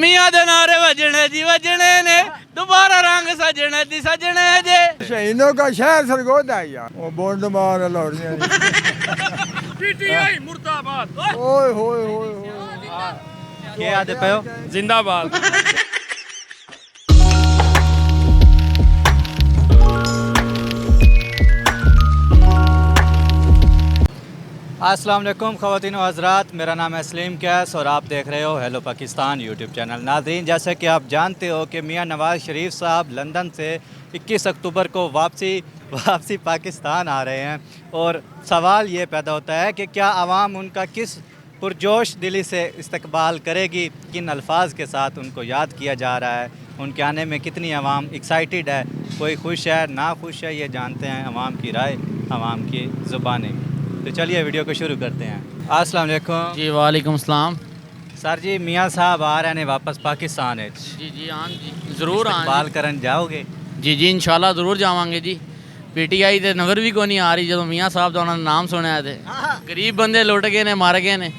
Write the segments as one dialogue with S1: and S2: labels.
S1: ਮੀਆਂ ਦੇ ਨਾਰੇ ਵਜਣੇ ਜੀ ਵਜਣੇ ਨੇ दोबारा रंग सजने दी सजने जे
S2: शहीदों का शहर सरगोदा है यार वो बोंड मार लौड़ियां
S1: पीटीआई मुर्दाबाद
S2: ओए होए होए होए
S1: के आदे पे हो जिंदाबाद अस्सलाम वालेकुम ख़वातीन व हज़रात, मेरा नाम है सलीम कैस और आप देख रहे हो हेलो पाकिस्तान यूट्यूब चैनल। नाज़रीन, जैसे कि आप जानते हो कि मियां नवाज़ शरीफ साहब लंदन से 21 अक्टूबर को वापसी पाकिस्तान आ रहे हैं और सवाल ये पैदा होता है कि क्या आवाम उनका किस पुरजोश दिली से इस्तकबाल करेगी, किन अल्फाज के साथ उनको याद किया जा रहा है, उनके आने में कितनी आवाम एक्साइटेड है, कोई खुश है ना खुश है, ये जानते हैं आवाम की राय, आवाम की ज़ुबानी। तो चलिए वीडियो को शुरू करते हैं। अस्सलाम वालेकुम
S3: जी वालेकुम सलाम।
S1: सर जी, मियाँ साहब आ रहे हैं वापस पाकिस्तान है
S3: जी जी हाँ जी ज़रूर
S1: इस्तकबाल करन जाओगे?
S3: जी जी इंशाल्लाह ज़रूर जावांगे जी। पीटीआई ते नज़र भी कोई नहीं आ रही जो मियाँ साहब का उन्होंने नाम सुनया थे। गरीब बंदे लुट गए ने, मर गए ने।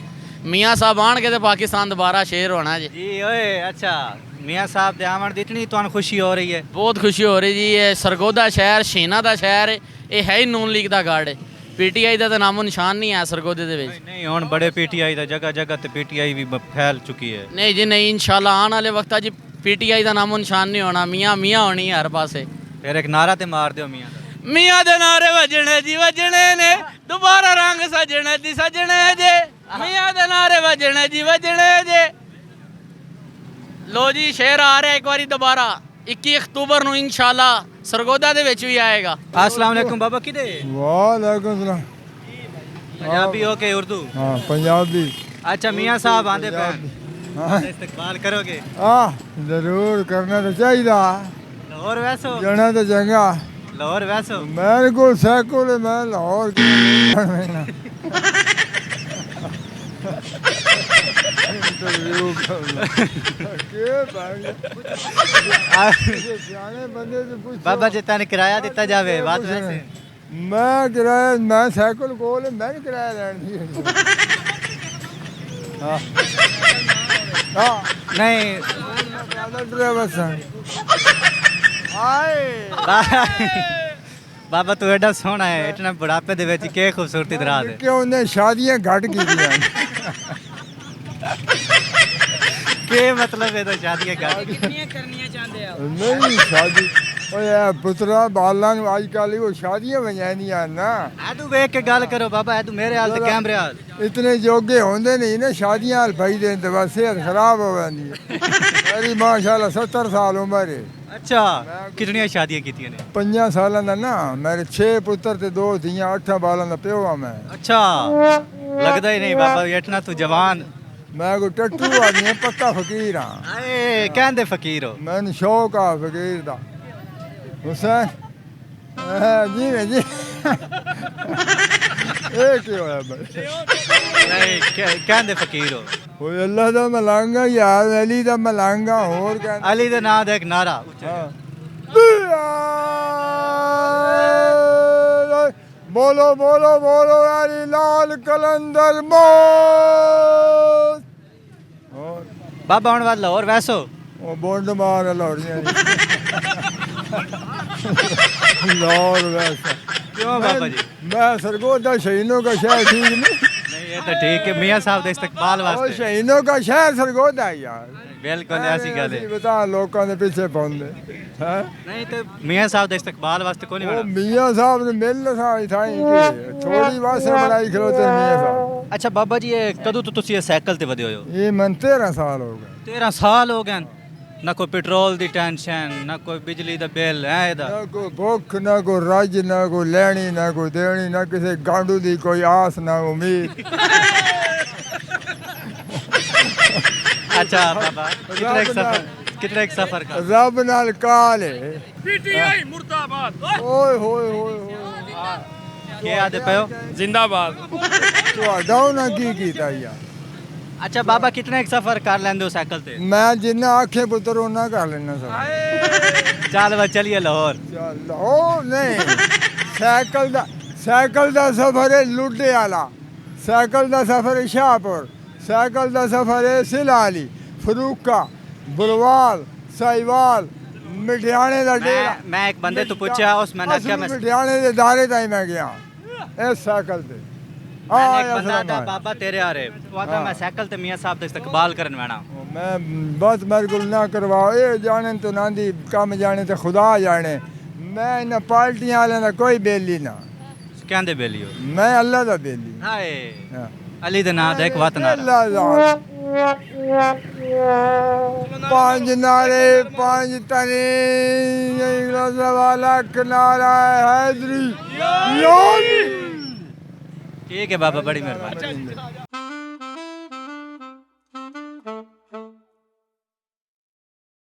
S3: मियाँ साहब आन के तो पाकिस्तान दोबारा शेर होना जी।
S1: जी ओए अच्छा, मियाँ साहब दे आवन दी इतनी तुहानू खुशी हो रही है?
S3: बहुत खुशी हो रही जी। ये सरगोदा शहर शेना का शहर है, ये है ही नून लीग का गढ़ है। पीटीआई का तो नामो निशान नहीं है सरगोदे दे विच।
S1: नहीं हुण बड़े पीटीआई दा जगह जगह ते पीटीआई भी फैल चुकी है।
S3: नहीं जी नहीं, इंशाल्लाह आने वाले वक्त जी पीटीआई का नामो निशान नहीं होना, मियाँ मियाँ होनी है हर पासे।
S1: फिर एक नारा ते मार दियो मियाँ दा।
S4: मियाँ दे नारे वजने जी वजने ने दोबारा रंग सजने दी सजने जे मियाँ दे नारे वजने जी वजने जे।
S3: लो जी शेर आ रहा है एक बारी दोबारा 21 अक्तूबर ਨੂੰ इंशाल्लाह सरगोदा ਦੇ ਵਿੱਚ ਵੀ आएगा।
S1: अस्सलाम वालेकुम बाबा, किदे?
S2: वालेकुम सलाम।
S1: पंजाबी हो के उर्दू?
S2: हाँ पंजाबी।
S1: अच्छा, मियाँ साहब आंदे पे
S2: हाँ
S1: इस्तकबाल करोगे?
S2: जरूर करना तो चाहिए।
S1: लाहौर वैसो?
S2: जाना तो चंगा।
S1: लाहौर वैसो?
S2: मेरे को साइकिल मैं लाहौर
S1: बाबा जी तन किराया दिता जावे बात वैसे?
S2: मैं किराया मैं साइकिल कोल मैं नहीं किराया लैन दी।
S1: नहीं
S2: ड्राइवर
S1: बाबा तू एडा सोहना है, इतना बुढ़ापे दे विच के खूबसूरती दरा दे।
S2: क्यों ने शादियां घट की
S1: के मतलब है तो शादियां कर
S3: कितनी करनी चाहते हो?
S2: नहीं शादी ओए पुत्रा बालां नु आजकल वो शादियां वजानियां ना।
S1: ए तू देख के गल करो बाबा, ए तू मेरे हाल ते कैमरे हाल।
S2: इतने जोगे होंदे नहीं ना शादियां हाल भाई दे ते बस सेहत खराब हो जाती है। मेरी माशाल्लाह 70 साल उम्र है।
S1: अच्छा, कितनी शादियां कीतियां ने?
S2: 5 साल दा ना मेरे 6 पुत्र ते 2 धियां 8 बालां दा प्यो आ मैं।
S1: अच्छा, लगदा ही नहीं बाबा इतना तू जवान।
S2: मैं को टट्टू आदमी है, पक्का फकीर हां।
S1: ए कहंदे फकीर हो?
S2: मैंने शौक आ फकीर दा। हुसैन जी में जी ए क्यों है भाई?
S1: नहीं कहंदे फकीर हो?
S2: ओए अल्लाह दा मलांगा यार, अली दा मलांगा और क्या।
S1: अली दे नाम दा एक नारा
S2: बोलो बोलो बोलो अली लाल कलंदर मौत।
S1: बाबा हुण वाला और वैसो?
S2: ओ बोंड मार लौड़ियां लाल वैसा।
S1: क्यों बाबा जी?
S2: मैं सरगोदा शहीदों का शहर ठीक नहीं।
S1: नहीं ये तो ठीक है, मियाँ साहब दे इस्तकबाल
S2: ओ
S1: वास्ते।
S2: शहीदों का शहर सरगोदा है यार।
S1: बिल्कुल ऐसी गल है।
S2: बता लोगों के पीछे पौंदे हैं।
S1: नहीं तो मियाँ साहब दे इस्तकबाल वास्ते कोई
S2: वो
S1: नहीं बना?
S2: मियाँ साहब ने मिल था थोड़ी वास्ते बनाई खलोते मियाँ साहब।
S1: अच्छा बाबा जी, ये कदों तो तुसी ये साइकिल ते वधे हो?
S2: ये मन 13 साल हो गए।
S1: 13 साल हो गए। ना कोई पेट्रोल दी टेंशन, ना कोई बिजली दा बिल है इधर?
S2: ना कोई भुख ना कोई रज ना कोई लेनी ना कोई देनी, ना किसी गांडू दी कोई आस ना उम्मीद।
S1: अच्छा बाबा, कितना एक सफर का?
S2: रब नाल काल है।
S4: पीटीआई मुर्दाबाद
S2: ओए होए होए होए
S1: के आदे पे हो?
S4: जिंदाबाद।
S2: ਤੁਹਾਡਾ ਨਾ ਕੀ ਕੀਤਾ ਯਾਰ।
S1: अच्छा बाबा, कितना एक सफर कर लेंदे हो साइकिल ते?
S2: मैं जिन्ना आखे पुत्र उन्ना कर लेना सब।
S1: चल बा चलिए लाहौर।
S2: चल ओ नहीं, साइकिल दा सफर है लुडे वाला, साइकिल दा सफर है शाहपुर, साइकिल दा सफर है सिलाली फरूका, ਬੁਲਵਾਲ ਸਾਈਵਾਲ ਮਿਠਿਆਣੇ ਦਾ ਡੇਰਾ
S1: ਮੈਂ ਇੱਕ ਬੰਦੇ ਤੋਂ ਪੁੱਛਿਆ ਉਸ ਮੈਂ ਆਖਿਆ ਮੈਂ
S2: ਮਿਠਿਆਣੇ ਦੇ ਦਾਰੇ ਤਾਈਂ ਮੈਂ ਗਿਆ ਇਸ ਸਾਈਕਲ ਤੇ
S1: मैंने एक बंदा था बाबा तेरे आ रहे वो आता मैं साइकिल ते मियां साहब दा इस्तकबाल करन वैना
S2: मैं बस मेरे को ना करवाओ ये जाने तो ना दी कम जाने तो खुदा जाने मैं इन पार्टियां वाले ना कोई बेली ना
S1: कहंदे बेलियो
S2: मैं अल्लाह दा बेली
S1: हाय
S2: हाँ।
S1: अली दे नाम दे एक वतन आ
S2: अल्लाह दा पांच नारे पांच तने वाला किनारा हैदरी
S1: ठीक है बाबा बड़ी मेहरबानी